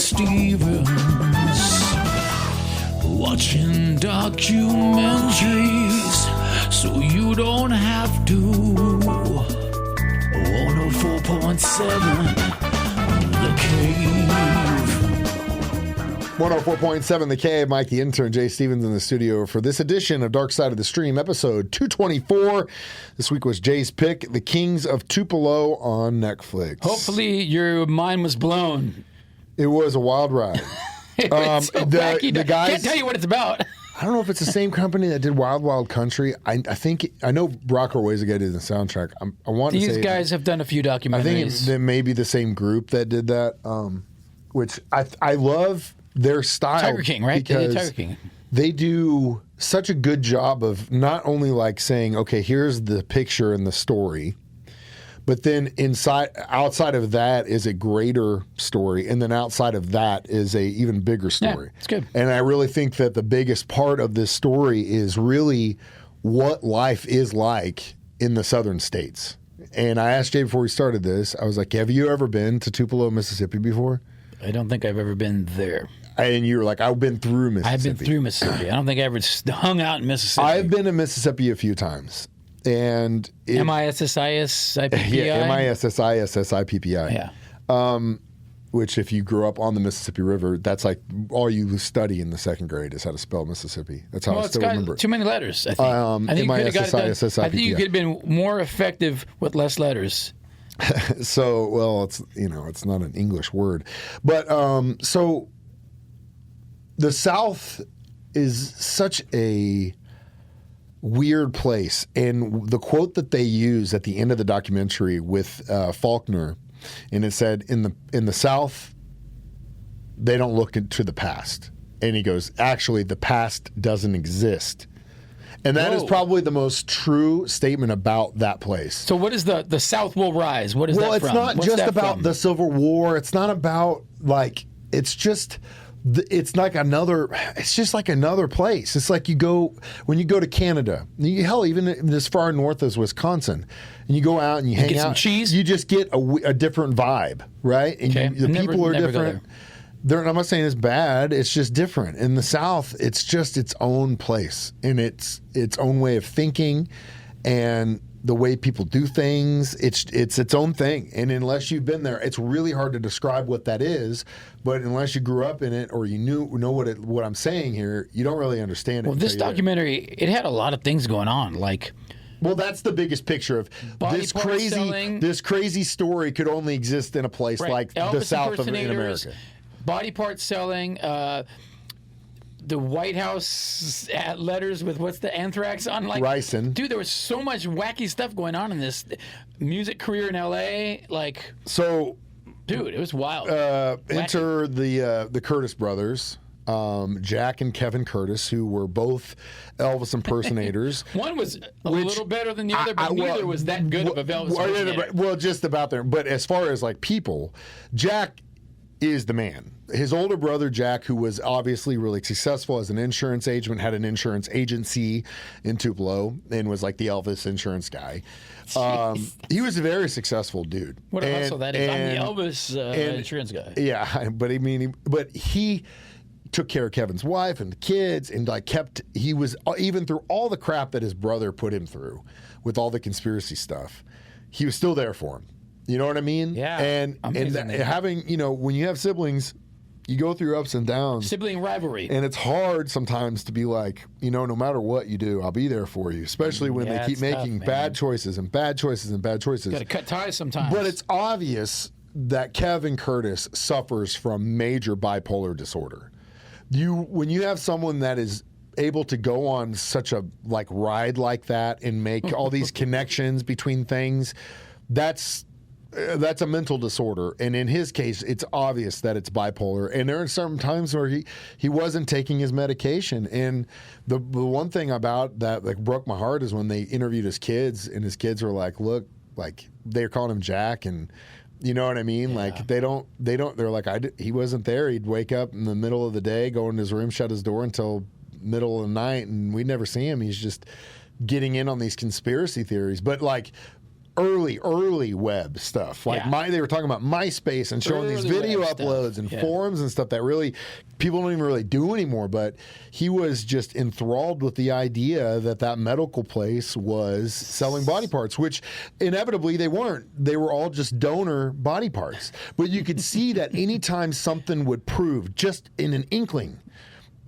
Stevens, watching documentaries so you don't have to. 104.7 The Cave. 104.7 The Cave. Mike the Intern, Jay Stevens in the studio for this edition of Dark Side of the Stream, episode 224. This week was Jay's pick, The Kings of Tupelo on Netflix. Hopefully your mind was blown. It was a wild ride. It's so wacky. The guys, can't tell you what it's about. I don't know if it's the same company that did Wild Wild Country. I think I know Brock Orweza did the soundtrack. I want to say these guys have done a few documentaries. I think it may be the same group that did that. Which I love their style. Tiger King, right? They did Tiger King. They do such a good job of not only like saying, okay, here's the picture and the story, but then outside of that is a greater story, and then outside of that is a even bigger story. Yeah, it's good. And I really think that the biggest part of this story is really what life is like in the southern states. And I asked Jay before we started this, I was like, have you ever been to Tupelo, Mississippi before? I don't think I've ever been there. And you were like, I've been through Mississippi. I've been through Mississippi. I don't think I ever hung out in Mississippi. I've been in Mississippi a few times. And MISSISSIPPI? Yeah, MISSISSIPPI. Yeah. Which, if you grew up on the Mississippi River, that's like all you study in the second grade is how to spell Mississippi. That's how I still remember. Too many letters, I think. I think you could have been more effective with less letters. So, well, it's not an English word. But so the South is such a weird place. And the quote that they use at the end of the documentary with Faulkner, and it said, in the South, they don't look into the past. And he goes, actually, the past doesn't exist. And that is probably the most true statement about that place. So what is the South will rise? What is that from? Well, it's not just about the Civil War. It's not about, like, it's just... It's like another place. It's like when you go to Canada, hell, even as far north as Wisconsin, and you go out and you hang out, some cheese. You just get a different vibe, right? And the people are different. I'm not saying it's bad. It's just different. In the South, it's just its own place, and it's its own way of thinking, and the way people do things, it's its own thing. And unless you've been there, it's really hard to describe what that is. But unless you grew up in it or you know what I'm saying here, you don't really understand it. Well, this documentary, it had a lot of things going on. Well, that's the biggest picture of this crazy story could only exist in a place like Elvis the South in America. Body part selling, the White House letters with what's the anthrax on, Ricin. Dude, there was so much wacky stuff going on in this music career in L.A. Dude, it was wild. Enter the Curtis brothers, Jack and Kevin Curtis, who were both Elvis impersonators. One was a little better than the other, but neither was that good of a Elvis impersonator. Well, just about there. But as far as people, Jack is the man. His older brother, Jack, who was obviously really successful as an insurance agent, had an insurance agency in Tupelo and was like the Elvis insurance guy. He was a very successusel dude. What a hustle that is. I'm the Elvis insurance guy. Yeah, but he took care of Kevin's wife and the kids and he was, even through all the crap that his brother put him through with all the conspiracy stuff, he was still there for him. You know what I mean? Yeah. And having, when you have siblings, you go through ups and downs. Sibling rivalry. And it's hard sometimes to be like, no matter what you do, I'll be there for you, especially when they keep making bad choices and bad choices and bad choices. Got to cut ties sometimes. But it's obvious that Kevin Curtis suffers from major bipolar disorder. When you have someone that is able to go on such a ride like that and make all these connections between things, that's a mental disorder. And in his case, it's obvious that it's bipolar. And there are certain times where he wasn't taking his medication. And the one thing about that broke my heart is when they interviewed his kids, and his kids were like, look, they're calling him Jack, and you know what I mean? Yeah. They're like, he wasn't there. He'd wake up in the middle of the day, go in his room, shut his door until middle of the night, and we'd never see him. He's just getting in on these conspiracy theories. But early web stuff. Like they were talking about MySpace and showing these video uploads and forums and stuff that really people don't even really do anymore. But he was just enthralled with the idea that medical place was selling body parts, which inevitably they weren't. They were all just donor body parts. But you could see that anytime something would prove just in an inkling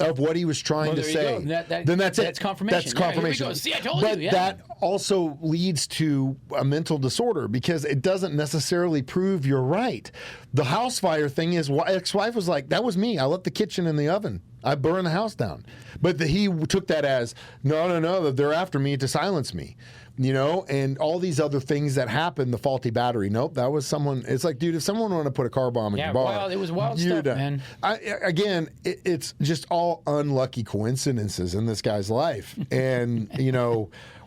of what he was trying to say, then that's it. That's confirmation. That's confirmation. Yeah, see, I told but you. Yeah. that also leads to a mental disorder because it doesn't necessarily prove you're right. The house fire thing is, ex-wife was like, that was me. I left the kitchen in the oven. I burned the house down. But he took that as, no, they're after me to silence me. And all these other things that happened, the faulty battery. Nope, that was someone. It's like, dude, if someone wanted to put a car bomb in your bar, it was wild stuff, man. It's just all unlucky coincidences in this guy's life, and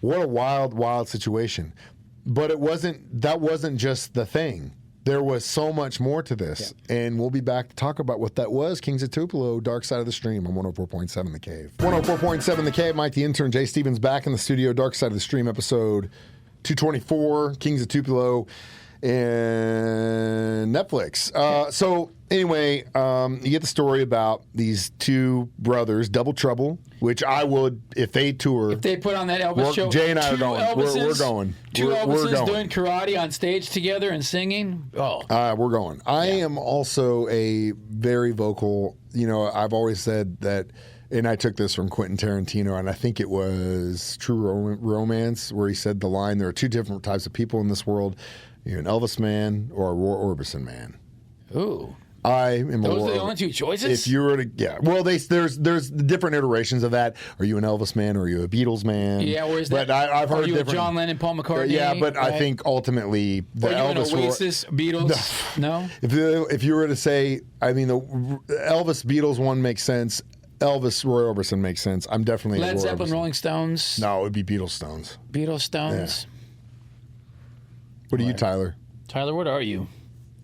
what a wild situation. But that wasn't just the thing. There was so much more to this, and we'll be back to talk about what that was. Kings of Tupelo, Dark Side of the Stream on 104.7 The Cave. 104.7 The Cave, Mike the Intern, Jay Stevens back in the studio, Dark Side of the Stream, episode 224, Kings of Tupelo, and Netflix. So anyway, you get the story about these two brothers, Double Trouble, which I would, if they tour. If they put on that Elvis show. Jay and I are going. We're going. Two Elvises going. doing karate on stage together and singing. Oh. We're going. I am also a very vocal, I've always said that, and I took this from Quentin Tarantino, and I think it was True Romance, where he said the line, there are two different types of people in this world. You're an Elvis man or a Roy Orbison man. Ooh. I am Those are the only two choices? If you were to, well, there's different iterations of that. Are you an Elvis man or are you a Beatles man? Yeah, or is that? But I've heard are you different. A John Lennon, Paul McCartney? Yeah, but right? I think ultimately the Elvis. Or Oasis, Beatles? No. If you were to say, I mean, the Elvis Beatles one makes sense. Elvis Roy Orbison makes sense. I'm definitely Led a Roy Zeppelin, Orbison. Rolling Stones. No, it would be Beatles Stones. Beatles Stones. Yeah. What are you, Tyler? Tyler, what are you?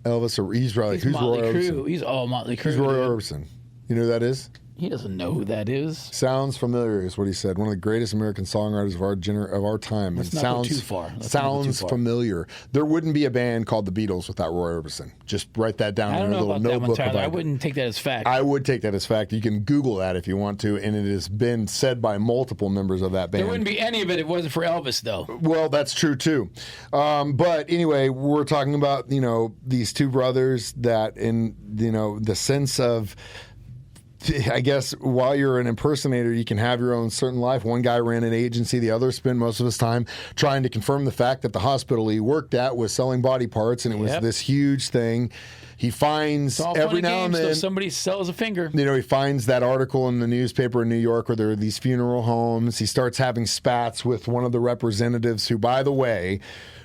Elvis, or he's probably who's Motley Roy Crue. Orbison? He's all Motley Crue. Who's Roy Orbison? You know who that is? He doesn't know who that is. Sounds familiar is what he said. One of the greatest American songwriters of our time. Let's and not go too far. Sounds familiar. There wouldn't be a band called the Beatles without Roy Orbison. Just write that down in your little notebook. I wouldn't take that as fact. I would take that as fact. You can Google that if you want to, and it has been said by multiple members of that band. There wouldn't be any of it if it wasn't for Elvis, though. Well, that's true too. But anyway, we're talking about these two brothers that in the sense of, I guess while you're an impersonator, you can have your own certain life. One guy ran an agency. The other spent most of his time trying to confirm the fact that the hospital he worked at was selling body parts, and it was this huge thing. He finds every now and then somebody sells a finger. He finds that article in the newspaper in New York where there are these funeral homes. He starts having spats with one of the representatives who, by the way,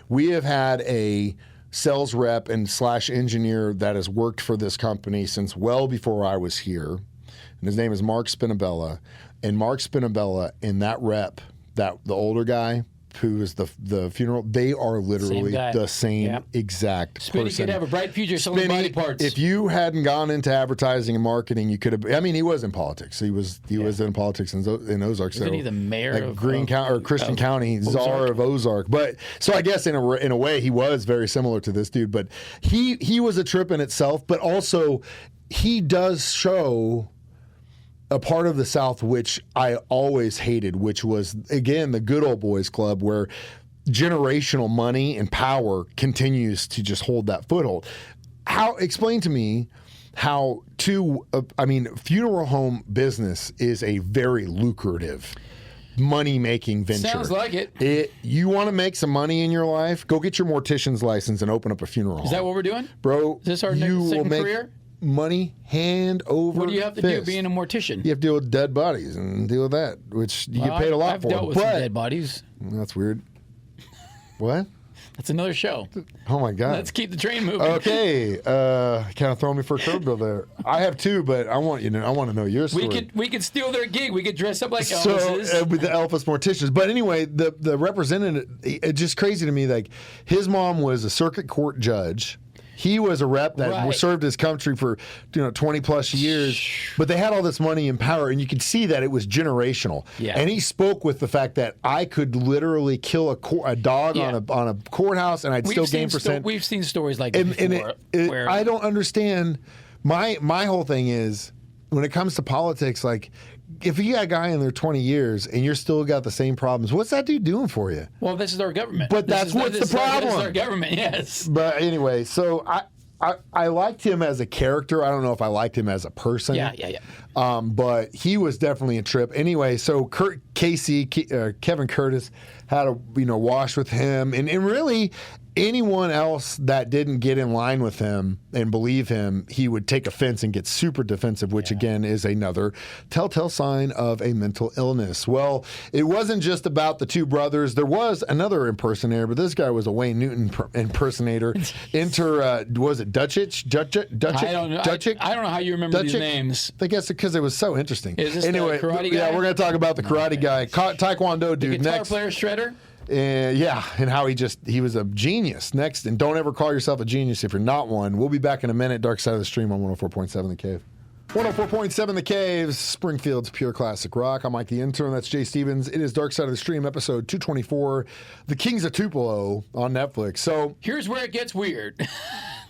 we have had a sales rep and / engineer that has worked for this company since well before I was here. And his name is Mark Spinabella. And Mark Spinabella and that rep, the older guy who is the funeral, they are literally the same exact person. Spinny could have a bright future selling body parts. If you hadn't gone into advertising and marketing, you could have. I mean, he was in politics. He was in politics in Ozark. Isn't he the mayor of Greene County or Christian County, czar of Ozark? But so I guess in a way he was very similar to this dude. But he was a trip in itself. But also he does show a part of the South which I always hated, which was, again, the good old boys club where generational money and power continues to just hold that foothold. Explain to me how funeral home business is a very lucrative money-making venture. Sounds like it. You want to make some money in your life? Go get your mortician's license and open up a funeral home. Is that what we're doing? Bro, is this our second career? Money hand over fist. What do you have to do being a mortician? You have to deal with dead bodies and deal with that, which you get paid a lot I've for. I've dealt with some dead bodies. That's weird. What? That's another show. Oh my God. Let's keep the train moving. Okay. Kind of throwing me for a curveball there. I have two, but I want to know your story. We could steal their gig. We could dress up like Elvises. With the Elvis morticians. But anyway, the representative, it's just crazy to me. Like his mom was a circuit court judge. He was a rep that served his country for 20 plus years, but they had all this money and power, and you could see that it was generational. Yeah. And he spoke with the fact that I could literally kill a dog on a courthouse, and I'd still gain percent. We've seen stories like this before. Where I don't understand. My whole thing is, when it comes to politics, like, if you got a guy in there 20 years and you're still got the same problems, what's that dude doing for you? Well, this is our government. But that's what's the problem. This is our government, yes. But anyway, so I liked him as a character. I don't know if I liked him as a person. Yeah. But he was definitely a trip. Anyway, so Kevin Curtis had a wash with him, and really anyone else that didn't get in line with him and believe him, he would take offense and get super defensive, which again is another telltale sign of a mental illness. Well, it wasn't just about the two brothers. There was another impersonator, but this guy was a Wayne Newton impersonator. Was it Dutchich? I don't know. I don't know how you remember these names. I guess because it was so interesting. Is this anyway, the karate guy? Yeah, we're going to talk about the karate guy, Taekwondo dude. The guitar next. player Shredder? And how he was a genius. Next, and don't ever call yourself a genius if you're not one. We'll be back in a minute. Dark Side of the Stream on 104.7 The Cave. 104.7 The Cave, Springfield's pure classic rock. I'm Mike the Intern. That's Jay Stevens. It is Dark Side of the Stream, episode 224, The Kings of Tupelo on Netflix. So here's where it gets weird.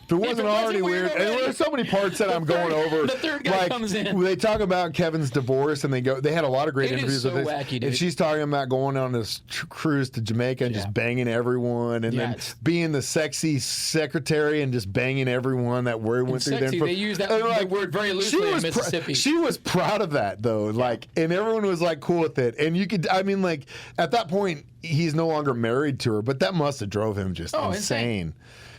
If it wasn't already weird, and there's so many parts that I'm going over. The third guy comes in. They talk about Kevin's divorce, and they had a lot of great interviews with this. Wacky, dude. And she's talking about going on this cruise to Jamaica and just banging everyone, and then being the sexy secretary and just banging everyone that word went through there. They use that word very loosely in Mississippi. She was proud of that though, and everyone was cool with it. And you could, at that point, he's no longer married to her, but that must have drove him just insane.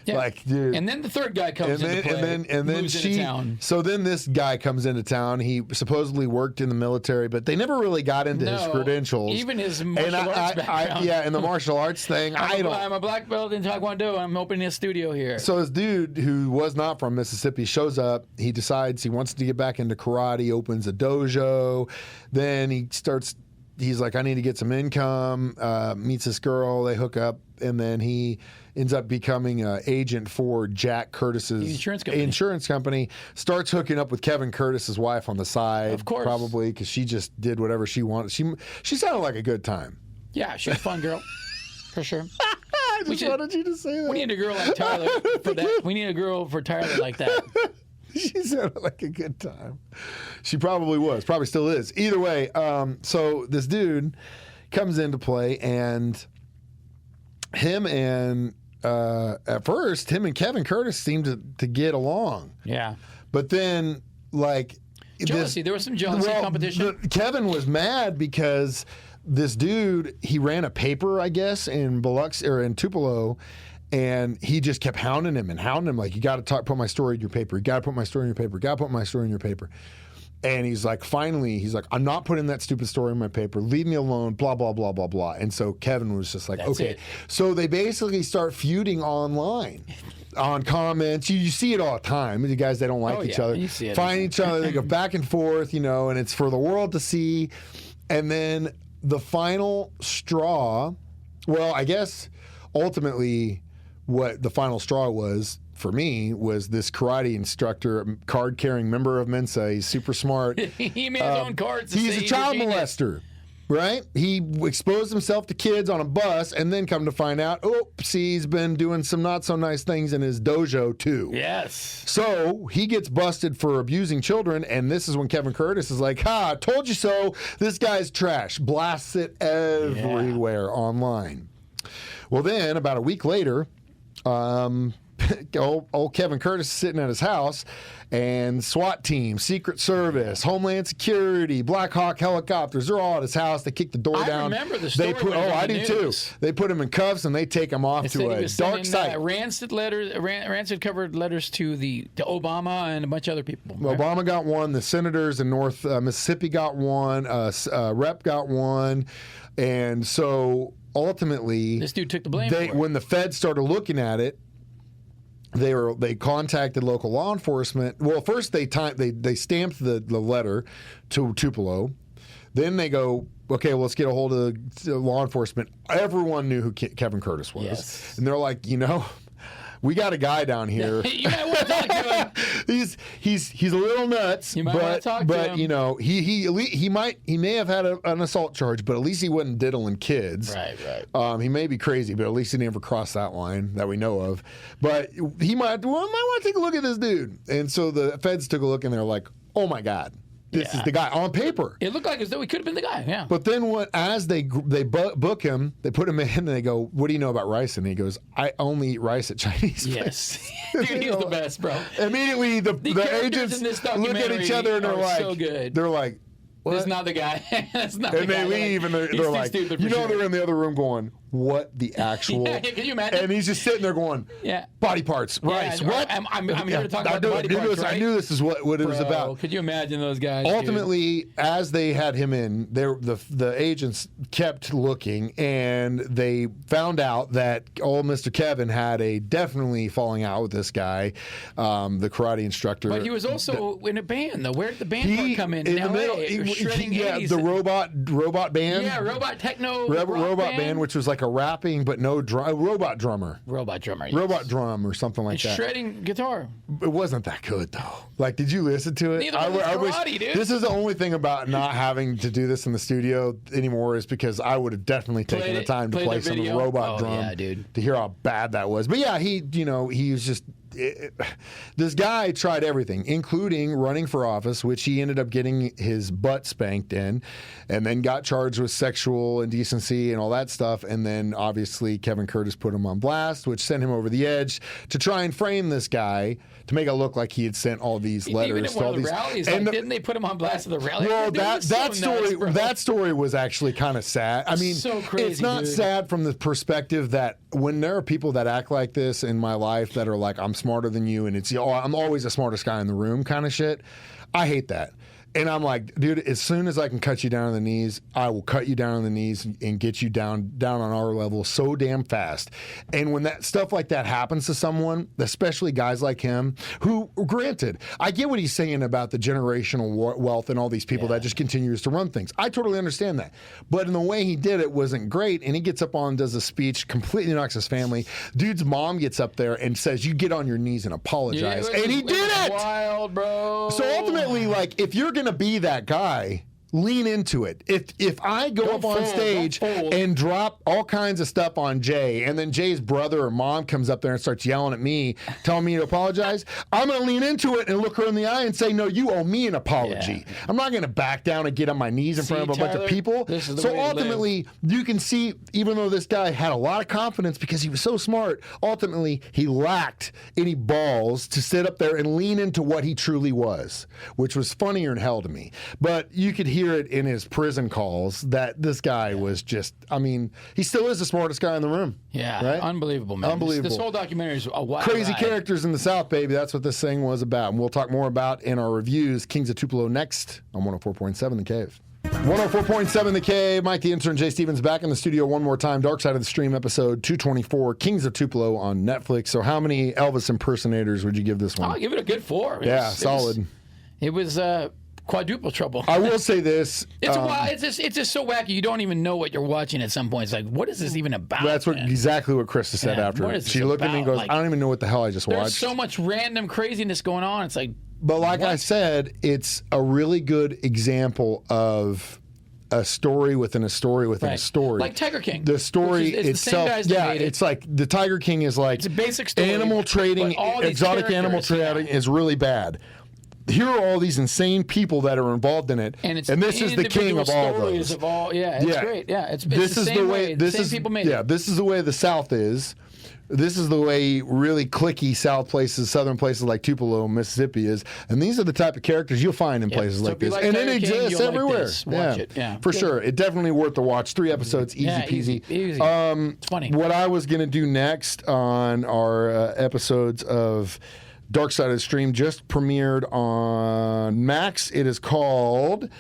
Yeah. Dude. And then the third guy comes into play. And then into town. So then this guy comes into town. He supposedly worked in the military, but they never really got into his credentials. Even his martial arts background. And the martial arts thing. I'm a black belt in Taekwondo. I'm opening a studio here. So this dude who was not from Mississippi shows up. He decides he wants to get back into karate, opens a dojo. Then he's like, I need to get some income, meets this girl, they hook up, and then he ends up becoming an agent for Jack Curtis's insurance company, starts hooking up with Kevin Curtis's wife on the side, of course, probably, because she just did whatever she wanted. She sounded like a good time. Yeah, she's a fun girl, for sure. I just wanted you to say that. We need a girl like Tyler for that. We need a girl for Tyler like that. She sounded like a good time. She probably was. Probably still is. Either way, so this dude comes into play, and at first, him and Kevin Curtis seemed to get along. Yeah. But then, jealousy. There was some jealousy competition. Kevin was mad because this dude, he ran a paper, I guess, in Tupelo, and he just kept hounding him. Like, you got to put my story in your paper. You got to put my story in your paper. You got to put my story in your paper. And he's like, I'm not putting that stupid story in my paper. Leave me alone, blah, blah, blah, blah, blah. And so Kevin was just like, That's okay. it. So they basically start feuding online on comments. You see it all the time. The guys, they don't like each other. You see it. Find each other. They go back and forth, and it's for the world to see. And then the final straw, well, I guess ultimately what the final straw was, for me, was this karate instructor, card-carrying member of Mensa. He's super smart. He made his own cards. He's a child molester, right? He exposed himself to kids on a bus, and then come to find out, oops, he's been doing some not-so-nice things in his dojo, too. Yes. So he gets busted for abusing children, and this is when Kevin Curtis is like, I told you so. This guy's trash. Blasts it everywhere online. Well, then, about a week later, old Kevin Curtis is sitting at his house, and SWAT team, Secret Service, Homeland Security, Black Hawk helicopters, they're all at his house. They kick the door down. I remember the story. I do too. They put him in cuffs and they take him off to a dark site. Rancid covered letters to Obama and a bunch of other people. Right? Obama got one. The senators in North Mississippi got one. Rep got one. And so ultimately, this dude took the blame for it. When the feds started looking at it, they contacted local law enforcement. Well, first they stamped the letter to Tupelo. Then they go, okay, well, let's get a hold of law enforcement. Everyone knew who Kevin Curtis was. Yes. And they're like, we got a guy down here. You might want to talk to him. He's a little nuts, You might want to talk to him. you know, he may have had an assault charge, but at least he wasn't diddling kids. Right. He may be crazy, but at least he never crossed that line that we know of. But he might want to take a look at this dude. And so the feds took a look and they're like, oh my God. This is the guy on paper. It looked like as though he could have been the guy, yeah. But then as they book him, they put him in and they go, what do you know about rice? And he goes, I only eat rice at Chinese places. Dude, he was the best, bro. Immediately, the agents look at each other and they're like, so good. They're like, what? That's not the guy. That's not the and guy. they leave and they're like, you know, they're in the other room going, what the actual? Yeah, can you imagine? And he's just sitting there going, body parts, rice, what? I'm here to talk about the body parts, right? I knew this is what it was about. Could you imagine those guys? Ultimately, as they had him in, the agents kept looking, and they found out that old Mr. Kevin had a definitely falling out with this guy, the karate instructor. But he was also in a band, though. Where did the band part come in? In LA, shredding 80s. The robot band. Yeah, robot techno. Robot band, which was like a rapping but no robot drummer. Robot drummer. Yes. Robot drum or something like that. Shredding guitar. It wasn't that good though. Like, did you listen to it? Neither was karate, dude. This is the only thing about not having to do this in the studio anymore is because I would have definitely taken the time to play some of the robot drum to hear how bad that was. But yeah, he was just. This guy tried everything, including running for office, which he ended up getting his butt spanked in, and then got charged with sexual indecency and all that stuff. And then obviously Kevin Curtis put him on blast, which sent him over the edge to try and frame this guy to make it look like he had sent all these letters. Even at one of the rallies, didn't they put him on blast at the rally? Well, that story was actually kind of sad. I mean, so crazy, it's not sad from the perspective that when there are people that act like this in my life that are like, I'm smarter than you, and I'm always the smartest guy in the room kind of shit. I hate that. And I'm like, dude, as soon as I can cut you down on the knees, I will cut you down on the knees and get you down on our level so damn fast. And when that stuff like that happens to someone, especially guys like him, who, granted, I get what he's saying about the generational wealth and all these people that just continues to run things. I totally understand that. But in the way he did it wasn't great. And he gets up on and does a speech, completely knocks his family. Dude's mom gets up there and says, you get on your knees and apologize. And he did it! Wild, bro. So ultimately, like, if you're going to be that guy, lean into it. If I go up on stage and drop all kinds of stuff on Jay, and then Jay's brother or mom comes up there and starts yelling at me, telling me to apologize, I'm going to lean into it and look her in the eye and say, no, you owe me an apology. Yeah. I'm not going to back down and get on my knees in front of a bunch of people. So ultimately, you can see, even though this guy had a lot of confidence because he was so smart, ultimately, he lacked any balls to sit up there and lean into what he truly was, which was funnier than hell to me. But you could hear it in his prison calls that this guy was just, I mean, he still is the smartest guy in the room. Yeah, right? Unbelievable, man. Unbelievable. This whole documentary is a wild crazy ride. Characters in the South, baby. That's what this thing was about. And we'll talk more about in our reviews. Kings of Tupelo next on 104.7 The Cave. 104.7 The Cave. Mike the Intern, Jay Stevens back in the studio one more time. Dark Side of the Stream episode 224, Kings of Tupelo on Netflix. So how many Elvis impersonators would you give this one? I'll give it a good 4. Solid. It was quadruple trouble. I will say this. It's just so wacky. You don't even know what you're watching at some point. It's like, what is this even about? That's exactly what Krista said after. She looked at me and goes, I don't even know what the hell I just watched. There's so much random craziness going on. It's like, but like I said, it's a really good example of a story within a story within a story. Like Tiger King. The story itself, it's like the Tiger King is like, it's a basic story. Animal trading, exotic animal trading is really bad. Here are all these insane people that are involved in it, and this is the king of all those. It's great. Yeah, it's the same way. People made it. Yeah, this is the way the South is. This is the way really cliquey South places, Southern places like Tupelo, Mississippi is, and these are the type of characters you'll find in places like this, and it exists everywhere. Watch it. Yeah, for sure. It's definitely worth the watch. 3 episodes, easy peasy. Easy. It's funny. What I was going to do next on our episodes of Dark Side of the Stream just premiered on Max. It is called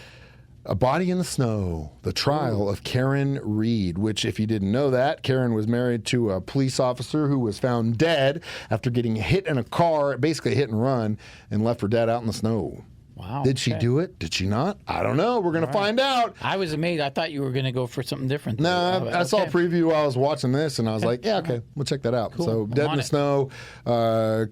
A Body in the Snow, The Trial of Karen Reed, which, if you didn't know that, Karen was married to a police officer who was found dead after getting hit in a car, basically hit and run, and left for dead out in the snow. Wow. Did she okay. do it? Did she not? I don't know. We're going to find out. I was amazed. I thought you were going to go for something different. No, I saw a preview while I was watching this, and I was like, yeah, okay, we'll check that out. Cool. So, I'm Dead in on the it. Snow,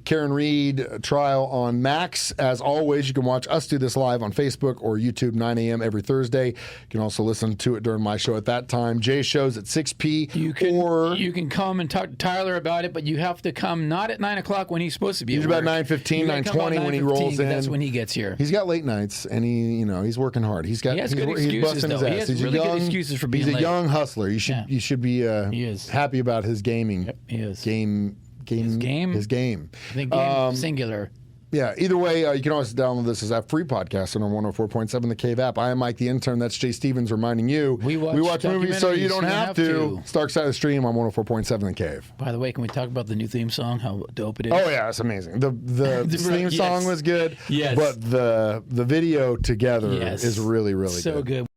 Karen Reed trial on Max. As always, you can watch us do this live on Facebook or YouTube 9 a.m. every Thursday. You can also listen to it during my show at that time. Jay's show's at 6 p. You can come and talk to Tyler about it, but you have to come not at 9 o'clock when he's supposed to be. He's at about work. 9:15, You gotta come about 9:20 when he rolls in. That's when he gets here. He's got late nights, and he's working hard. He's He has good excuses, busting his though. ass. He has He's really a good young, excuses for being He's a late. young hustler. You should be He is. happy about his gaming. Yep, he is. His game. I think game singular. Yeah, either way, you can always download this as a free podcast on our 104.7 The Cave app. I am Mike the Intern. That's Jay Stevens reminding you. We watch movies so you don't have to. to. It's Dark Side of the Stream on 104.7 The Cave. By the way, can we talk about the new theme song? How dope it is. Oh, yeah, it's amazing. The theme song was good, Yes. but the video together Yes. is really, really So good. good.